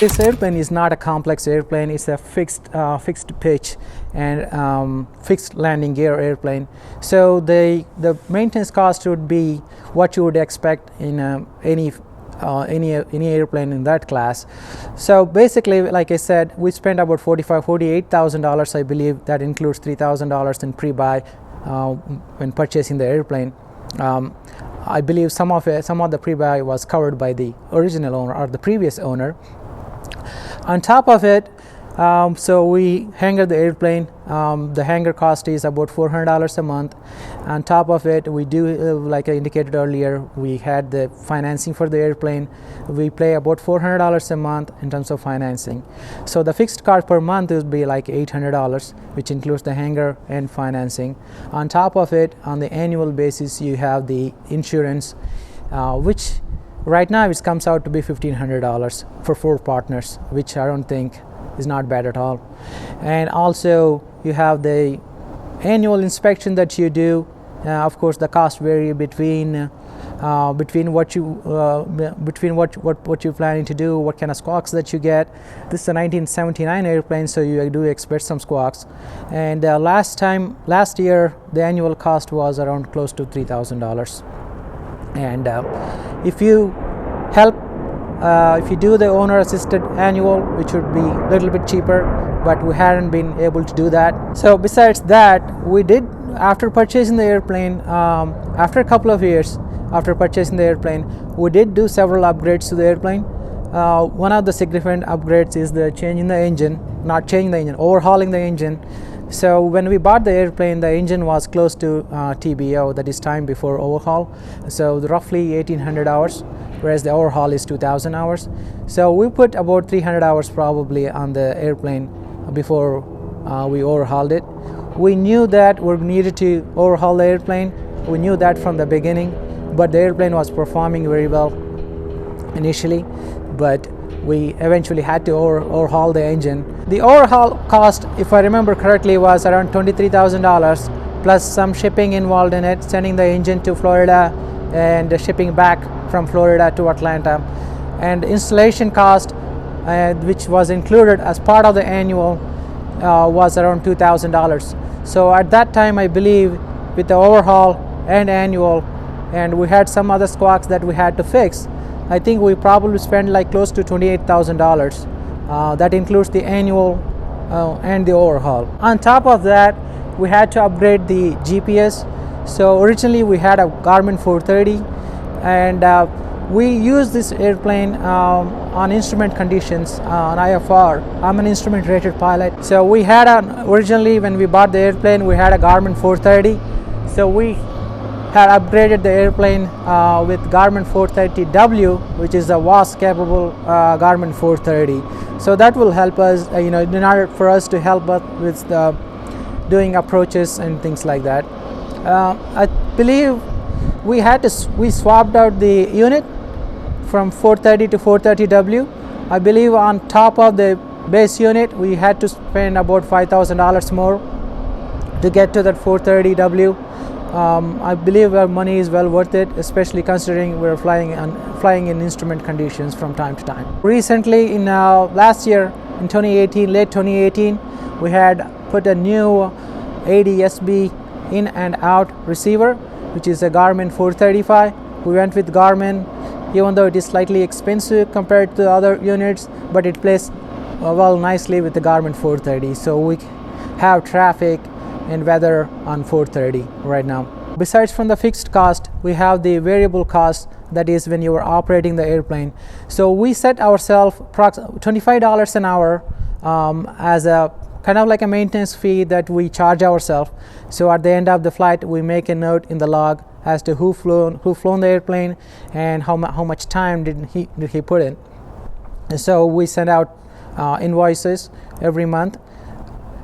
This airplane is not a complex airplane. It's a fixed pitch and fixed landing gear airplane. So the maintenance cost would be what you would expect in any airplane in that class. So basically, like I said, we spent about $48,000, I believe. That includes $3,000 in pre-buy when purchasing the airplane. I believe some of the pre-buy was covered by the original owner or the previous owner. On top of it, so we hangar the airplane. The hangar cost is about $400 a month. On top of it, we do, like I indicated earlier, we had the financing for the airplane. We pay about $400 a month in terms of financing. So the fixed cost per month would be like $800, which includes the hangar and financing. On top of it, on the annual basis, you have the insurance, which right now it comes out to be $1,500 for 4 partners, which I don't think is not bad at all. And also you have the annual inspection that you do. Of course, the cost vary between what you're planning to do, what kind of squawks that you get. This is a 1979 airplane, so you do expect some squawks. And last year, the annual cost was around close to $3,000. And if you do the owner assisted annual, which would be a little bit cheaper, but we hadn't been able to do that. So besides that, we did, after purchasing the airplane, after a couple of years after purchasing the airplane, we did do several upgrades to the airplane. One of the significant upgrades is the overhauling the engine. So when we bought the airplane, the engine was close to TBO, that is time before overhaul, so roughly 1,800 hours, whereas the overhaul is 2,000 hours. So we put about 300 hours probably on the airplane before we overhauled it. We knew that we needed to overhaul the airplane. We knew that from the beginning, but the airplane was performing very well initially, but we eventually had to overhaul the engine. The overhaul cost, if I remember correctly, was around $23,000 plus some shipping involved in it, sending the engine to Florida and shipping back from Florida to Atlanta. And installation cost, which was included as part of the annual, was around $2,000. So at that time, I believe with the overhaul and annual, and we had some other squawks that we had to fix, I think we probably spent like close to $28,000. That includes the annual and the overhaul. On top of that, we had to upgrade the GPS. So originally we had a Grumman 430, and we used this airplane on instrument conditions on IFR. I'm an instrument rated pilot. So we had originally when we bought the airplane, we had a Grumman 430. So we had upgraded the airplane with Grumman 430W, which is a WAS capable Grumman 430. So that will help us, in order for us to help us with doing approaches and things like that. I believe we swapped out the unit from 430 to 430W. I believe on top of the base unit, we had to spend about $5,000 more to get to that 430W. I believe our money is well worth it, especially considering we're flying in instrument conditions from time to time. Recently, in last year, in 2018, late 2018, we had put a new ADSB in and out receiver, which is a Grumman 435. We went with Grumman, even though it is slightly expensive compared to other units, but it plays well nicely with the Grumman 430. So we have traffic and weather on 430 right now. Besides from the fixed cost, we have the variable cost, that is when you are operating the airplane. So we set ourselves $25 an hour as a kind of like a maintenance fee that we charge ourselves. So at the end of the flight, we make a note in the log as to who flown the airplane and how much time did he put in. And so we send out invoices every month.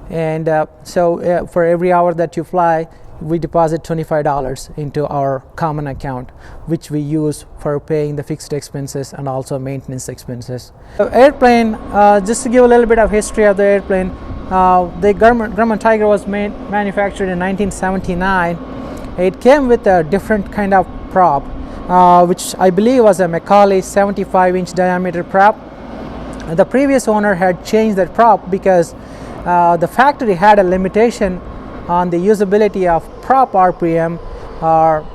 And for every hour that you fly, we deposit $25 into our common account, which we use for paying the fixed expenses and also maintenance expenses. The airplane, just to give a little bit of history of the airplane, the Grumman Tiger was manufactured in 1979. It came with a different kind of prop, which I believe was a Macaulay 75-inch diameter prop. The previous owner had changed that prop because the factory had a limitation on the usability of prop RPM, or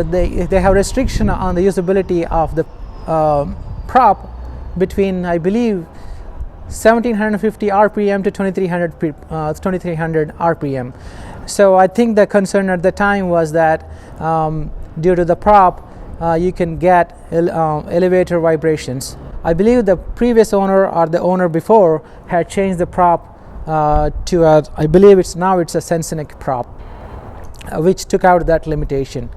they have restriction on the usability of the prop between, I believe, 1750 RPM to 2300 RPM. So I think the concern at the time was that due to the prop, you can get elevator vibrations. I believe the previous owner or the owner before had changed the prop to I believe it's a Sensenec prop, which took out that limitation.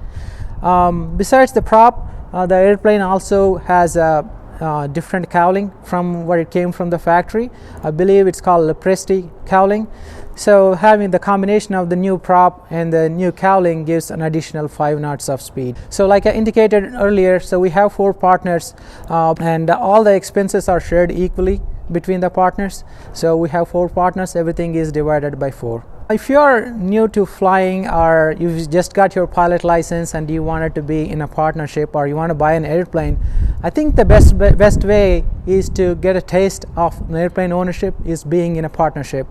Besides the prop, the airplane also has a different cowling from where it came from the factory. I believe it's called Lepresti cowling. So having the combination of the new prop and the new cowling gives an additional 5 knots of speed. So like I indicated earlier, so we have 4 partners and all the expenses are shared equally between the partners. So we have 4 partners, everything is divided by 4. If you are new to flying, or you've just got your pilot license and you wanted to be in a partnership, or you want to buy an airplane, I think the best way is to get a taste of an airplane ownership is being in a partnership.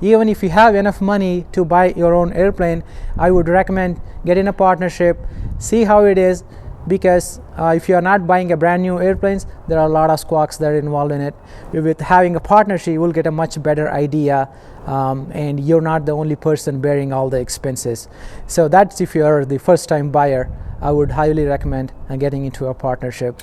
Even if you have enough money to buy your own airplane, I would recommend get in a partnership, see how it is, because if you are not buying a brand new airplanes, there are a lot of squawks that are involved in it. With having a partnership, you will get a much better idea, and you're not the only person bearing all the expenses. So that's if you're the first time buyer, I would highly recommend getting into a partnership.